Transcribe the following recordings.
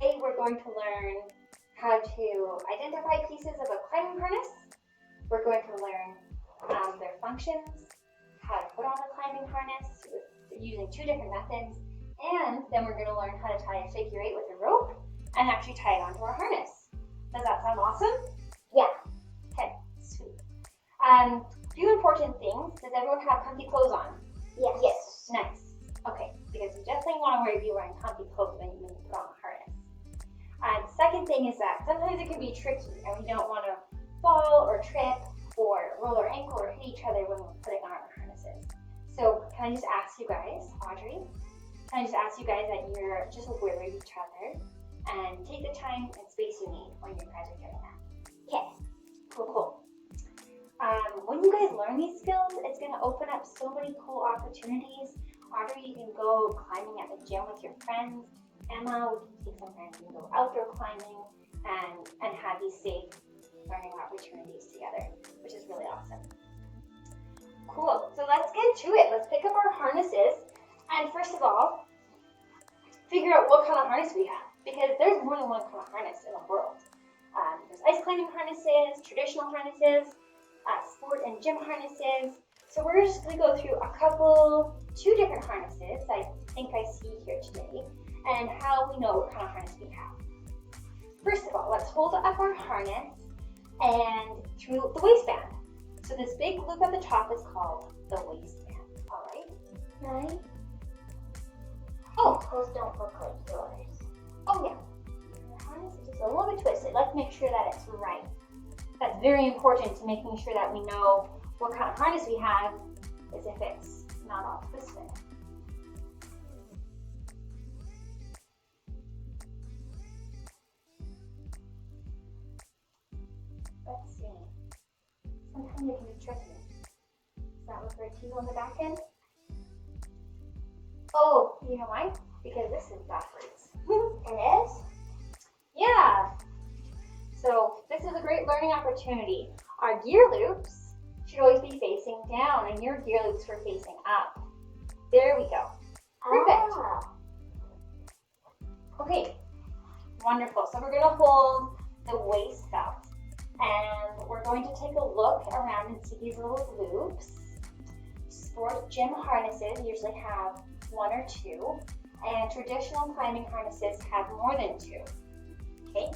today we're going to learn how to identify pieces of a climbing harness. We're going to learn their functions, how to put on a climbing harness using 2 different methods, and then we're going to learn how to tie a figure 8 with a rope and actually tie it onto our harness. Does that sound awesome? Yeah. Okay, sweet. Few important things. Does everyone have comfy clothes on? Yes. Yes. Nice. Okay, because you definitely want to be wearing comfy clothes when you put on a harness. Second thing is that sometimes it can be tricky and we don't want to fall or trip or roll our ankle or hit each other when we're putting on our harnesses. So can I just ask you guys, Audrey, can I just ask you guys that you're just aware of each other and take the time and space you need when you guys are doing that. Okay. Cool. When you guys learn these skills, it's going to open up so many cool opportunities. Audrey, you can go climbing at the gym with your friends. Emma, we can take some friends and go outdoor climbing and have these safe learning opportunities together, which is really awesome. Cool. So let's get to it. Let's pick up our harnesses. And first of all, figure out what kind of harness we have, because there's more than one kind of harness in the world. There's ice climbing harnesses, traditional harnesses, sport and gym harnesses. So we're just going to go through 2 different harnesses I think I see here today, and how we know what kind of harness we have. First of all, let's hold up our harness and through the waistband. So this big loop at the top is called the waistband. All right? Right. Oh, Clothes don't look like yours. oh yeah. The harness is just a little bit twisted. Let's make sure that it's right. That's very important to making sure that we know what kind of harness we have, is if it's not all twisted. Let's see. Sometimes it can be tricky. Does that look right to you on the back end? Oh, you know why? Because this is backwards. It is? Yeah. So this is a great learning opportunity. Our gear loops should always be facing down and your gear loops are facing up. There we go. Perfect. Ah. Okay, wonderful. So we're going to hold the waist belt and we're going to take a look around and see these little loops. Sport gym harnesses usually have 1 or 2, and traditional climbing harnesses have more than 2. Okay.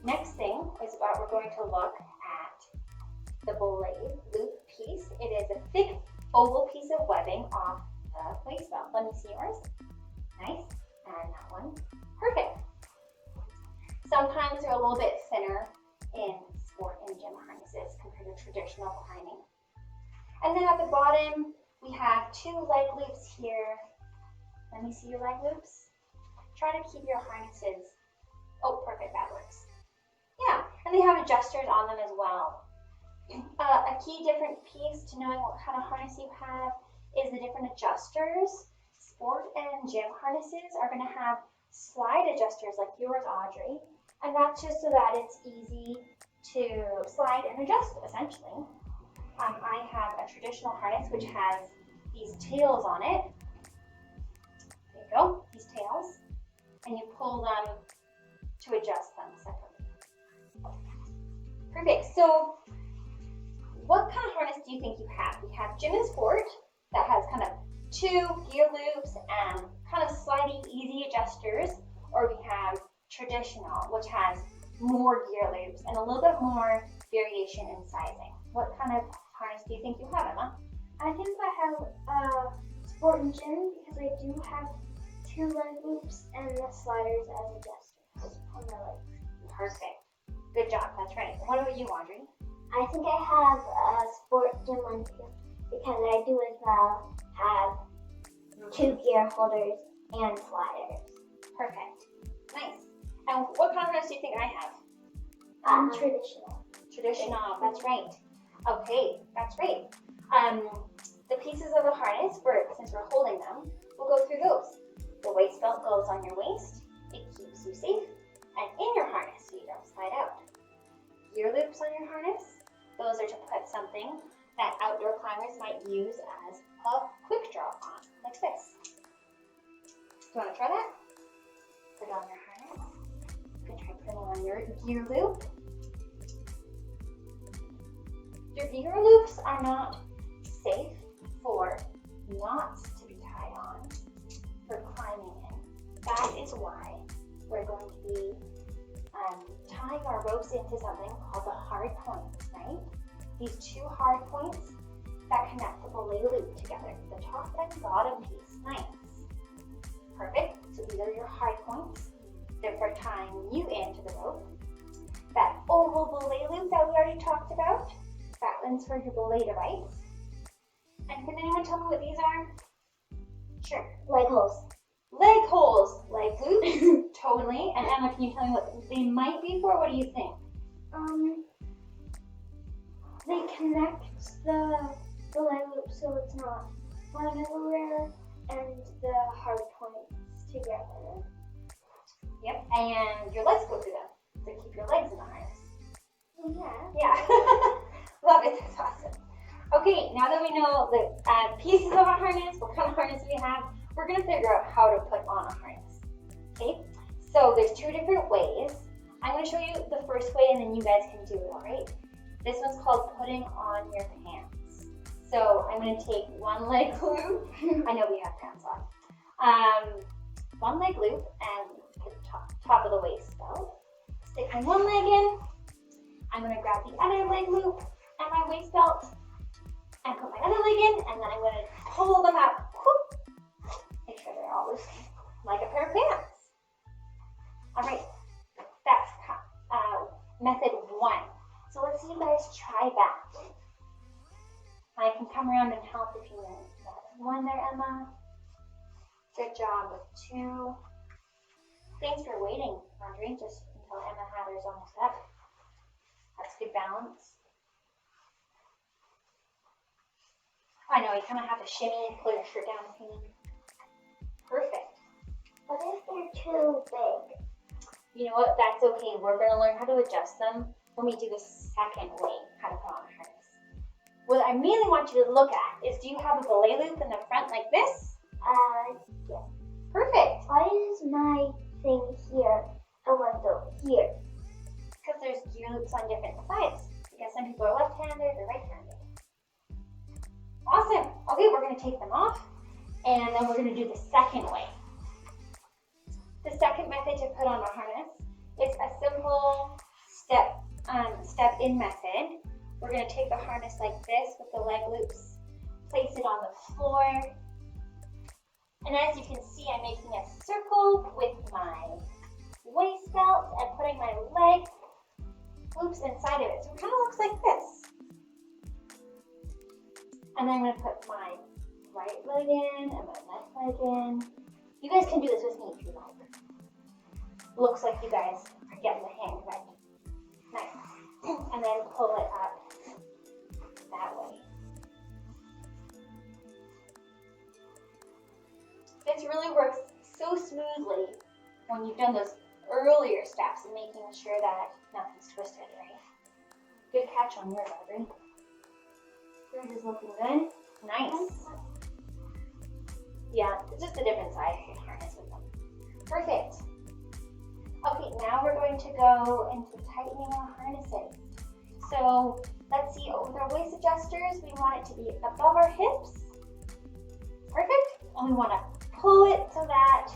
Next thing is what we're going to look at the blade loop piece. It is a thick oval piece of webbing off the waist belt. Let me see yours. Nice. And that one. Perfect. Sometimes they're a little bit thinner in sport and gym harnesses compared to traditional climbing. And then at the bottom, we have 2 leg loops here. Let me see your leg loops. Try to keep your harnesses. Oh, perfect. That works. Yeah, and they have adjusters on them as well. A key different piece to knowing what kind of harness you have is the different adjusters. Sport and gym harnesses are going to have slide adjusters like yours, Audrey, and that's just so that it's easy to slide and adjust, essentially. I have a traditional harness which has these tails on it. There you go, these tails, and you pull them to adjust them separately. Perfect. So what kind of harness do you think you have? We have gym and sport that has kind of 2 gear loops and kind of slidey, easy adjusters, or we have traditional, which has more gear loops and a little bit more variation in sizing. What kind of harness do you think you have, Emma? I think I have sport and gym because I do have 2 leg loops and the sliders as adjusters on my legs. Perfect. Good job. That's right. What about you, Audrey? I think I have a sport gym one too because I do as well have 2 gear holders and sliders. Perfect. Nice. And what kind of harness do you think I have? Traditional. Traditional. That's right. Okay, that's great. The pieces of the harness, since we're holding them, we'll go through those. The waist belt goes on your waist. It keeps you safe and in your harness so you don't slide out. Gear loops on your harness, those are to put something that outdoor climbers might use as a quick draw on, like this. Do you want to try that? Put it on your harness. on your gear loop. Your gear loops are not safe for knots to be tied on for climbing in. That is why we're going to be tying our ropes into something called the hard points, right? These two hard points that connect the belay loop together, the top and bottom piece. Nice. Perfect. So these are your hard points. They're for tying you into the rope. That oval belay loop that we already talked about, that one's for your belay device. And can anyone tell me what these are? Sure. Leg holes. Leg holes, leg loops, totally. And Emma, can you tell me what they might be for? What do you think? They connect the leg loop so it's not flying everywhere, and the hard points together. Yep, and your legs go through them to keep your legs in the harness. Yeah. Yeah, love it, that's awesome. Okay, now that we know the pieces of a harness, what kind of harness we have, we're gonna figure out how to put on a harness. Okay, so there's two different ways. I'm gonna show you the first way and then you guys can do it, all right? This one's called putting on your pants. So I'm gonna take one leg loop. I know we have pants on. One leg loop and put top of the waist belt. Stick my one leg in. I'm gonna grab the other leg loop and my waist belt and put my other leg in, and then I'm gonna pull them up. Whoop. Make sure they're all loose, like a pair of pants. All right, that's method one. So let's see you guys try that. I can come around and help if you need. That's one there, Emma. Good job with two. Thanks for waiting, Audrey, just until Emma had hers almost up. That's good balance. I know, you kind of have to shimmy and pull your shirt down if you need. Perfect. What if they're too big? You know what, that's okay. We're going to learn how to adjust them when we do the second way, how to put on a harness. What I mainly want you to look at is, do you have a belay loop in the front like this? Yeah. Perfect. Why is my thing here and one's over here? Because there's gear loops on different sides. Because some people are left-handed or right-handed. Awesome. Okay, we're going to take them off, and then we're going to do the second way. The second method to put on a harness is a simple step-in method. We're going to take the harness like this with the leg loops, place it on the floor, and as you can see, I'm making a circle with my waist belt and putting my leg loops inside of it. So it kind of looks like this. And then I'm going to put my right leg in and my left leg in. You guys can do this with me if you like. Looks like you guys are getting the hang right. Nice. And then pull it up that way. This really works so smoothly when you've done those earlier steps and making sure that nothing's twisted, right? Good catch on yours, Audrey. Yours is looking good. Nice. Yeah, it's just a different size of harness with them. Perfect. Okay, now we're going to go into tightening our harnesses. So let's see, with our waist adjusters, we want it to be above our hips. Perfect. And we want to pull it so that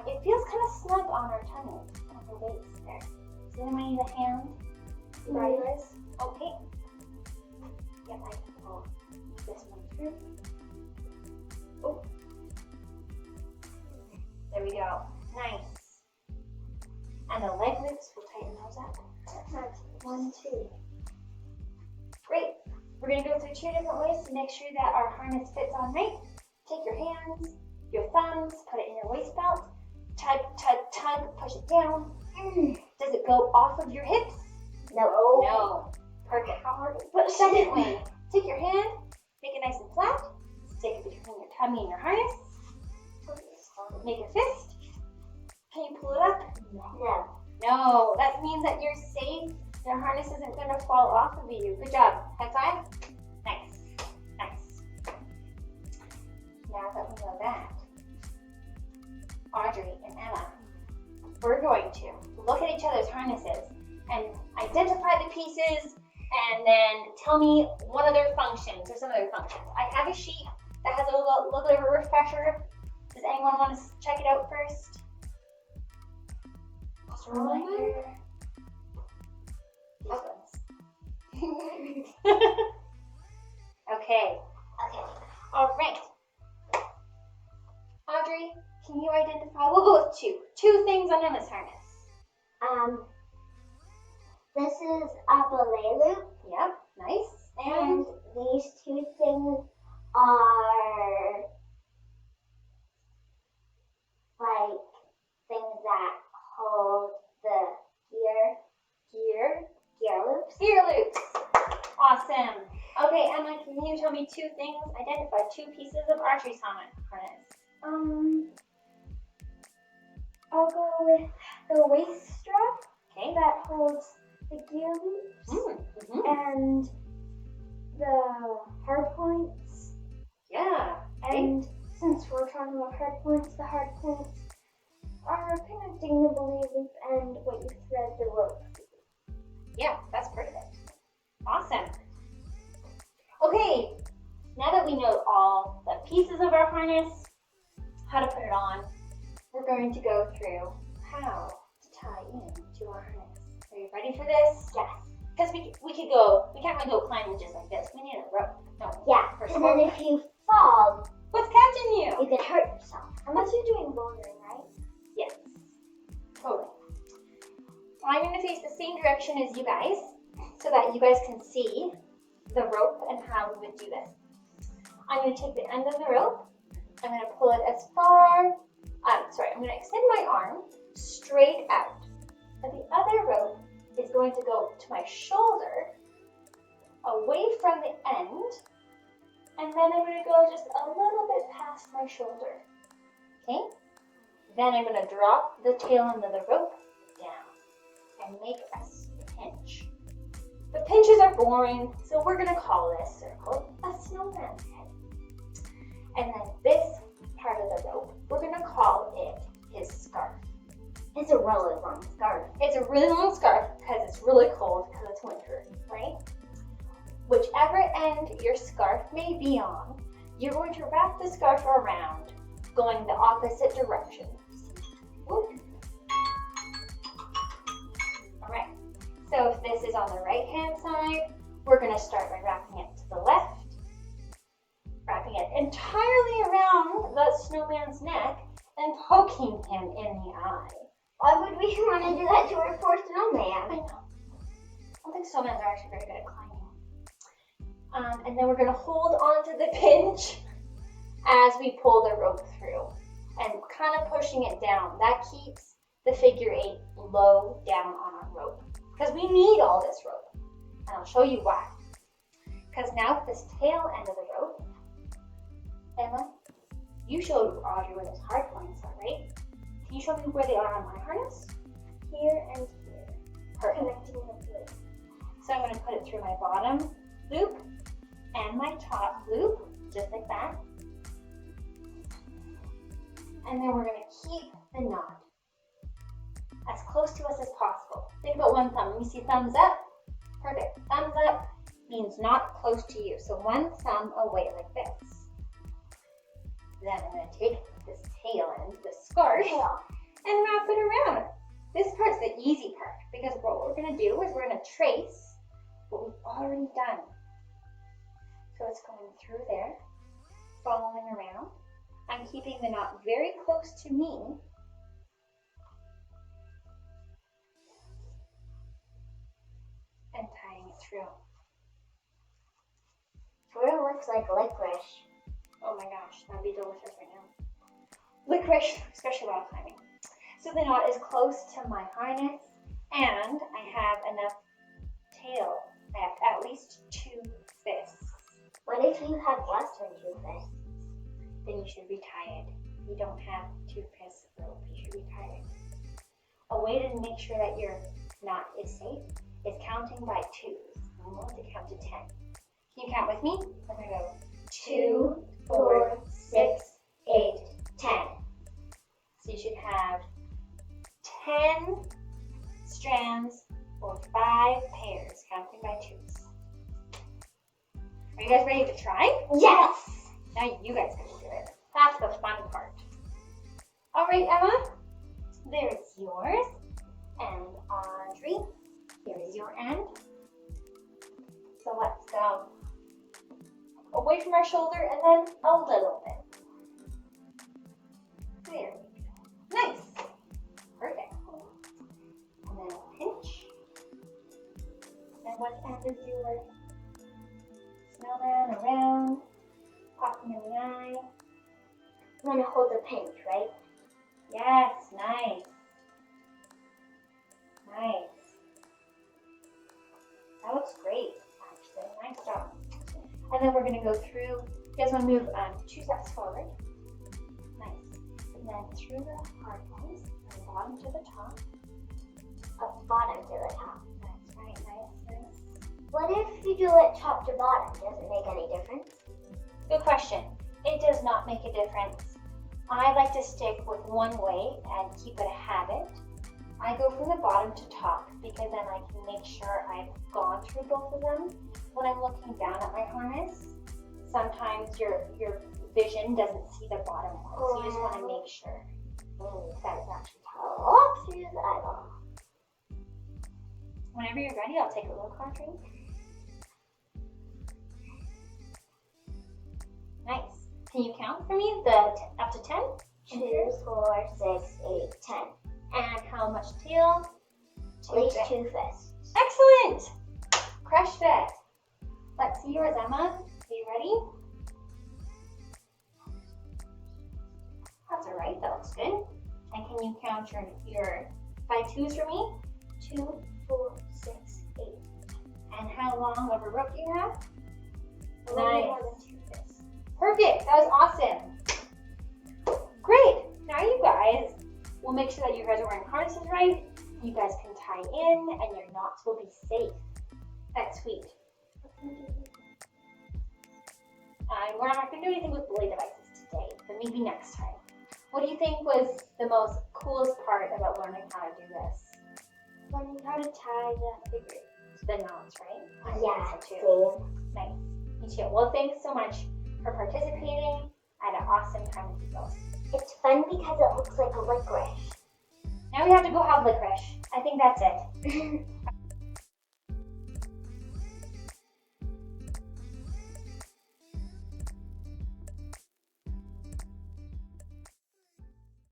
it feels kind of snug on our tummy, on the waist there. Does anyone need a hand? Right, Liz? Okay. Yep, I can pull this one through. Oh. There we go. Nice. And the leg loops, we'll tighten those up. That's 1, 2. Great. We're going to go through 2 different ways to make sure that our harness fits on right. Take your hands, your thumbs, put it in your waist belt. Tug, tug, tug, push it down. Does it go off of your hips? No. No. Perfect. But second way, take your hand, make it nice and flat. Stick it between your tummy and your harness. Make a fist. Can you pull it up? No. No. That means that you're safe. Your harness isn't going to fall off of you. Good job. High five. Nice. Nice. Now that we know that, Audrey and Emma, we're going to look at each other's harness harnesses and identify the pieces and then tell me one of their functions or some of their functions. I have a sheet that has a little bit of a refresher. Does anyone want to check it out first? Just a reminder. These ones. Okay. All right. Audrey, can you identify? We'll go with two things on Emma's harness. This is a belay loop. Yep, nice. And these two things are like things that hold the gear loops. Gear loops. Awesome. Okay, Emma, can you tell me two things? Identify two pieces of archery harness. I'll go with the waist strap Okay. that holds the gear loops and the hard points. Yeah. And since we're talking about hard points, the hard points are connecting the belay loop and what you thread the rope. Yeah, that's perfect. Awesome. Okay, now that we know all the pieces of our harness, how to put it on, we're going to go through how to tie into our harness. Are you ready for this? Yes. Because we can't really go climbing just like this. We need a rope. No. Yeah. For And then if you fall, What's catching you? you can hurt yourself. Unless you're doing bouldering, right? Yes. Totally. I'm going to face the same direction as you guys so that you guys can see the rope and how we would do this. I'm going to take the end of the rope. I'm going to pull it as far, I'm going to extend my arm straight out. And the other rope is going to go to my shoulder, away from the end, and then I'm going to go just a little bit past my shoulder. Okay? Then I'm going to drop the tail end of the rope down and make a pinch. The pinches are boring, so we're going to call this circle a snowman's head. And then this part of the rope, we're going to call it his scarf. It's a really long scarf. It's a really long scarf because it's really cold because it's winter, right? Whichever end your scarf may be on, you're going to wrap the scarf around, going the opposite direction. Whoop. All right. So if this is on the right-hand side, we're going to start by wrapping it to the left, wrapping it entirely around the snowman's neck and poking him in the eye. Why would we want to do that to our poor I snowman? know. I don't think snowmans are actually very good at climbing. And then we're going to hold on to the pinch as we pull the rope through and kind of pushing it down. That keeps the figure 8 low down on our rope because we need all this rope. And I'll show you why. Because now with this tail end of the rope, Emma, you showed Audrey where those hard points are, right? Can you show me where they are on my harness? Here and here. Perfect. Connecting the loop. So I'm going to put it through my bottom loop and my top loop, just like that. And then we're going to keep the knot as close to us as possible. Think about one thumb. Let me see thumbs up. Perfect. Thumbs up means not close to you. So one thumb away like this. Then I'm going to take this tail end, this scarf, and wrap it around. This part's the easy part because what we're going to do is we're going to trace what we've already done. So it's going through there, following around. I'm keeping the knot very close to me. And tying it through. Sort of looks like licorice. Oh my gosh, that'd be delicious right now. Licorice, especially while climbing. So the knot is close to my harness and I have enough tail. I have at least 2 fists. What if you have less than 2 fists? Then you should retie it. You don't have 2 fists of rope, you should retie it. A way to make sure that your knot is safe is counting by 2s. I'm going to count to 10. Can you count with me? I'm going to go 2, 4, 6, 8, 10. So you should have 10 strands try? Yes! Now you guys can do it. That's the fun part. All right, Emma, there's yours. And Audrey, here's your end. So let's go away from our shoulder and then a little bit. There we go. Nice. Perfect. And then a pinch. And what end is your snowman around? Popping in the eye. I'm gonna hold the pinch, right? Yes, nice. Nice. That looks great, actually. Nice job. And then we're going to go through, you guys want to move 2 steps forward. Nice. And then through the hard ones, from the bottom to the top. Up bottom to the top. That's right, nice. What if you do it top to bottom? Does it make any difference? Good question. It does not make a difference. I like to stick with one way and keep it a habit. I go from the bottom to top because then I can make sure I've gone through both of them. When I'm looking down at my harness, sometimes your vision doesn't see the bottom one, so you just want to make sure that it's actually top. Up through the eyeball. Whenever you're ready, I'll take a look, Audrey. Nice. Can you count for me up to 10? 2, 4, 6, 8, 10. And how much tail? At least 2 fists. Excellent! Crushed it. Let's see yours, Emma. Are you ready? That's all right. That looks good. And can you count your 5 twos for me? 2, 4, 6, 8. And how long of a rope do you have? Nice. More than 2 fists. Perfect. That was awesome. Great. Now you guys, we'll make sure that you guys are wearing harnesses right. You guys can tie in and your knots will be safe. That's sweet. We're not going to do anything with belay devices today, but maybe next time. What do you think was the most coolest part about learning how to do this? Learning how to tie The knots, right? Yeah, So too. same. Nice. Me too. Well, thanks so much for participating. I had an awesome time with you girls. It's fun because it looks like a licorice. Now we have to go have licorice. I think that's it.